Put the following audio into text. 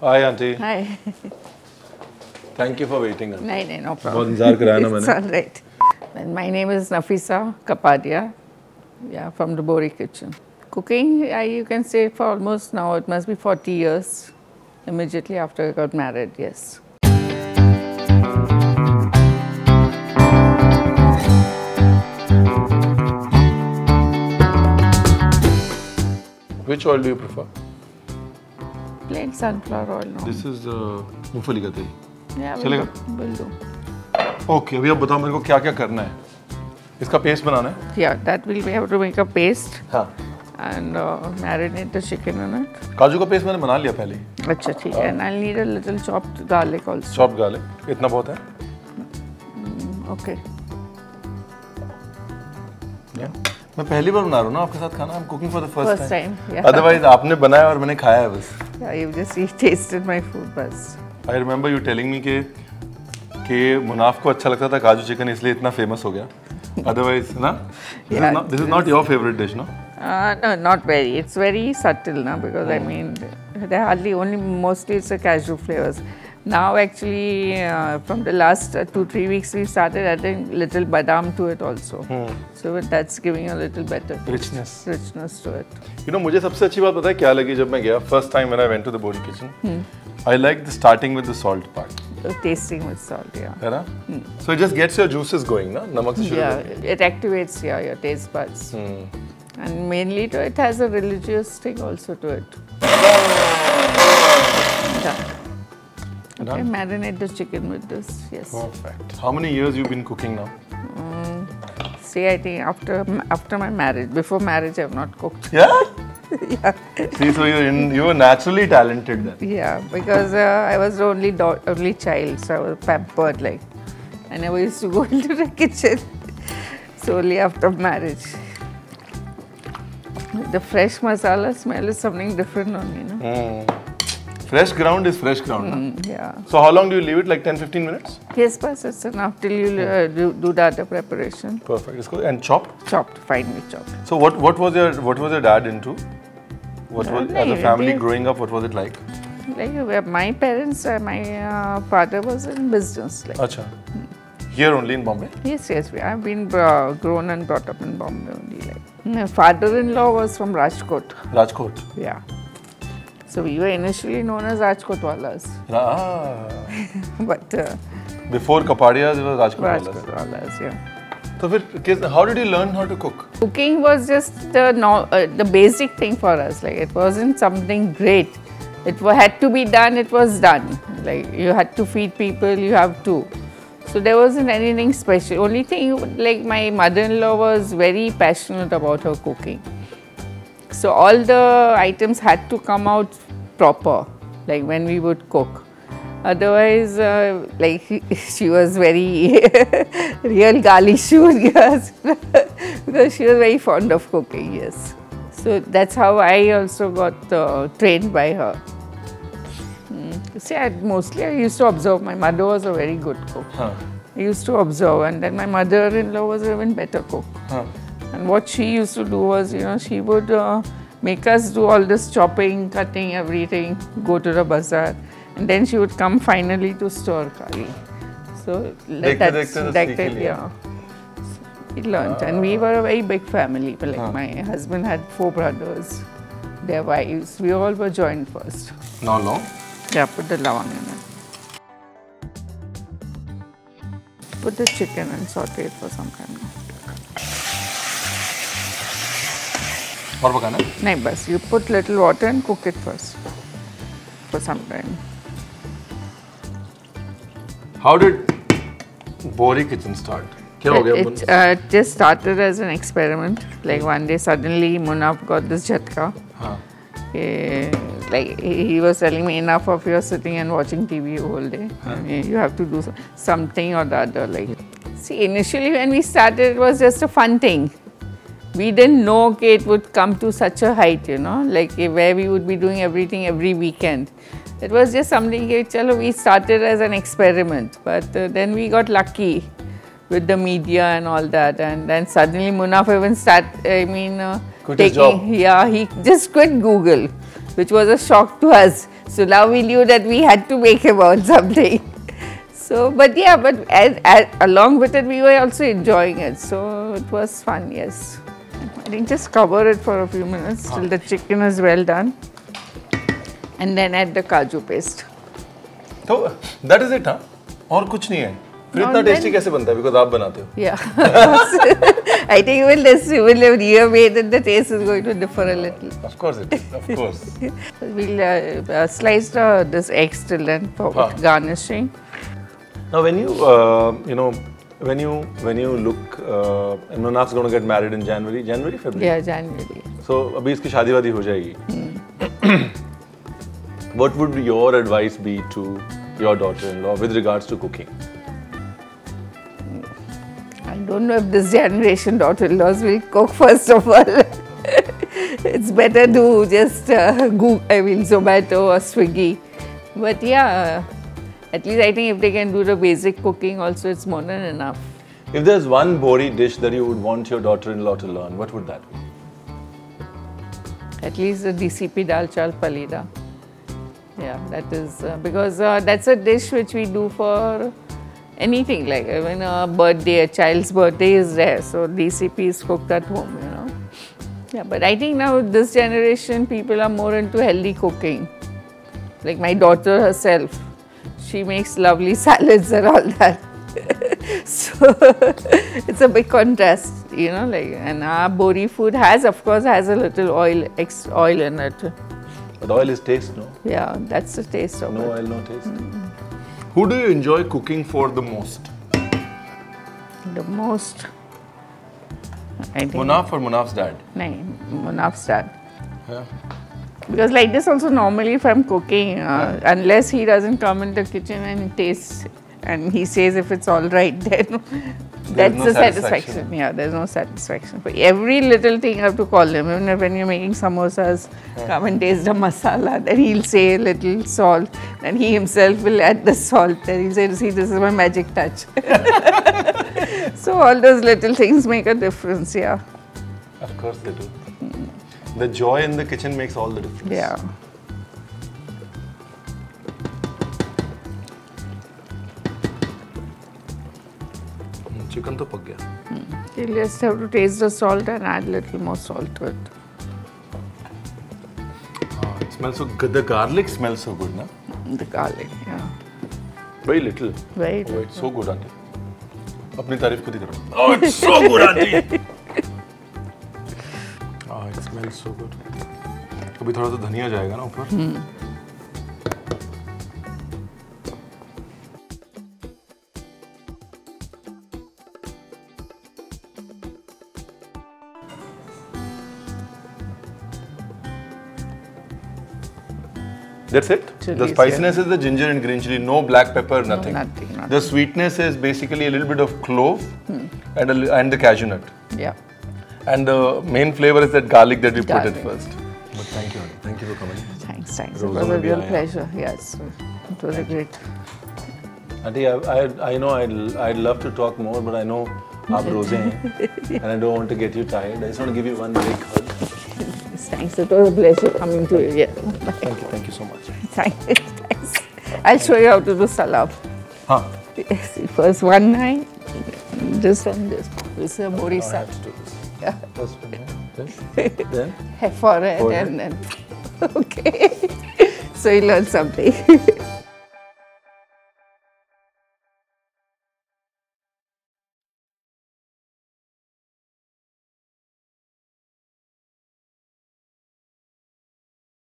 Hi, auntie. Hi. Thank you for waiting. No, no problem. बहुत इंतजार कराया ना It's मैंने. all right. And my name is Nafisa Kapadia. Yeah, from the Bori kitchen. Cooking, you can say for almost now, it must be 40 years. Immediately after I got married, yes. Which oil do you prefer? Plain sunflower oil. No. This is मूंगफली का तेल. Yeah, चलेगा? will do. Okay, अभी आप बताओ मेरे को क्या क्या करना है. इसका पेस्ट बनाना है. Yeah, that will we have to make a paste हाँ. and marinate the chicken in it. काजू का पेस्ट मैंने बना लिया पहले. अच्छा ठीक है. And I'll need a little chopped garlic also. Chopped garlic. इतना बहुत है. Okay. मैं पहली बार बना रहा हूँ ना आपके साथ खाना. I'm cooking for the first time. Yeah. Otherwise आपने बनाया और मैंने खाया है बस. Yeah, you just tasted my food बस. I remember you telling me कि मुनाफ को अच्छा लगता था काजू चिकन इसलिए इतना फेमस हो गया. Otherwise, ना? This is not your favorite dish, no? No, not very. It's very subtle, na, because I mean, they hardly mostly it's a cashew flavors. Now actually, from the last 2-3 weeks, we started adding little badam to it also. So that's giving a little better Richness to it. You know, मुझे सबसे अच्छी बात पता है क्या लगी जब मैं गया first time when I went to the Bori kitchen. I like the starting with the salt part. Tasting with salt, yeah. है ना? So it just gets your juices going, ना? नमक से शुरू Yeah, it activates your taste buds. And mainly it has a religious thing also to it. Okay, marinate the chicken with this, yes. Perfect. How many years you've been cooking now? See, I think after my marriage. Before marriage, I have not cooked. Yeah? Yeah. See, so you were naturally talented then. Yeah, because I was the only child, so I was pampered like. I never used to go into the kitchen. Solely after marriage. The fresh masala smell is something different on me, no? Fresh ground is fresh ground. Yeah. So how long do you leave it? Like 10-15 minutes? Yes, but it's enough till you do the other preparation. Perfect. It's good. And chopped? Chopped, finely chopped. So what was your dad into? What was as a family growing up? What was it like? Like my parents, my father was in business. Like. Acha. Here only in Bombay? Yes, I've been grown and brought up in Bombay only. Like. My father-in-law was from Rajkot. Rajkot? Yeah. So we were initially known as Rajkotwalas. But before Kapadias, it was Rajkotwalas. Rajkotwalas, yeah. So how did you learn how to cook? Cooking was just the basic thing for us. Like it wasn't something great. It had to be done. It was done. Like you had to feed people. You have to. So there wasn't anything special. Only thing, like my mother-in-law was very passionate about her cooking. So all the items had to come out proper, like when we would cook. Otherwise, like she was very real gali she would give us because she was very fond of cooking, yes. So that's how I also got trained by her. See, I used to observe. My mother was a very good cook. I used to observe, and then my mother-in-law was an even better cook. And what she used to do was, she would make us do all this chopping, cutting, everything, go to the bazaar, and then she would come finally to stir curry. So that's yeah. We learned, and we were a very big family. Like my husband had 4 brothers, their wives. We all were joined first. Now long? Yeah, put the lavang in it. Put the chicken and saute it for some time. और पकाना? नहीं बस, you put little water and cook it first for some time. How did Bori kitchen start? क्या हो गया? It just started as an experiment. Like one day suddenly Munaf got this jhatka. Like he was telling me, enough of your sitting and watching TV all day. You have to do something or the other. Like, see, initially when we started, it was just a fun thing. We didn't know it would come to such a height, like where we would be doing everything every weekend. It was just something, we started as an experiment, but then we got lucky with the media and all that, and then suddenly Munaf even quit his job. Yeah, he just quit Google. which was a shock to us. So now we knew that we had to make him earn something. So, but yeah, but along with it, we were also enjoying it. So it was fun, yes. I think just cover it for a few minutes till the chicken is well done. And then add the kaju paste. So that is it, huh? और कुछ नहीं है. फिर इतना tasty कैसे बनता है? Because आप बनाते हो. Yeah. I think even if you made it, the taste is going to differ a little. Of course it is. Of course. We'll slice this eggs till then for garnishing. Now, when you when you look, Manaf's going to get married in January, February. Yeah, January. So, अभी इसकी शादी वादी हो जाएगी. What would your advice be to your daughter-in-law with regards to cooking? I don't know if this generation daughter-in-laws will cook first of all. It's better to just Zomato or Swiggy. But yeah, at least I think if they can do the basic cooking also, it's more than enough. If there's one Bori dish that you would want your daughter-in-law to learn, what would that be? At least the DCP Dal Chawal Palida. Yeah, that is because that's a dish which we do for anything, like when a birthday, a child's birthday is there, so DCP is cooked at home, you know. Yeah, but I think now this generation people are more into healthy cooking. Like my daughter herself, she makes lovely salads and all that. So it's a big contrast, you know, like, and our Bori food of course has a little oil in it. But oil is taste, no? Yeah, that's the taste of it. No oil, no taste. Who do you enjoy cooking for the most? The most? I think Munaf or Munaf's dad? No, Munaf's dad. Yeah. Because like this also normally if I'm cooking, unless he doesn't come in the kitchen and taste and he says if it's all right, then that's no the satisfaction. Yeah, there's no satisfaction. For every little thing I have to call him. Even when you're making samosas, come and taste the masala. Then he'll say a little salt. Then he himself will add the salt. Then he'll say, see, this is my magic touch. So all those little things make a difference, yeah. Of course they do. The joy in the kitchen makes all the difference. Yeah. Chicken to pak gaya. You just have to taste the salt and add a little more salt to it. It smells so good. The garlic smells so good, na? The garlic, yeah. Very little. Very little. Oh, it's so good, auntie. अपनी तारीफ खुद ही करो. Oh, it's so good, auntie. Oh, it smells so good. अभी थोड़ा सा धनिया जाएगा ना ऊपर. That's it. Chilies, the spiciness is the ginger and green chili, no black pepper, nothing. No, nothing. The sweetness is basically a little bit of clove and the cashew nut. Yeah. And the main flavor is that garlic that we put it first. But thank you for coming. Thanks. It was a real pleasure. Yes, it was a great. Auntie, I know I'd love to talk more, but I know aap roze hain, and I don't want to get you tired. I just want to give you one big hug. Thanks. It was a pleasure coming to you. Yeah. Thank you so much. Thanks. I'll show you how to do salad. Huh? Yes, first one line, this and this. This is a Bori salad. Yeah. First one, then? Forehead and then. Okay. So you learn something.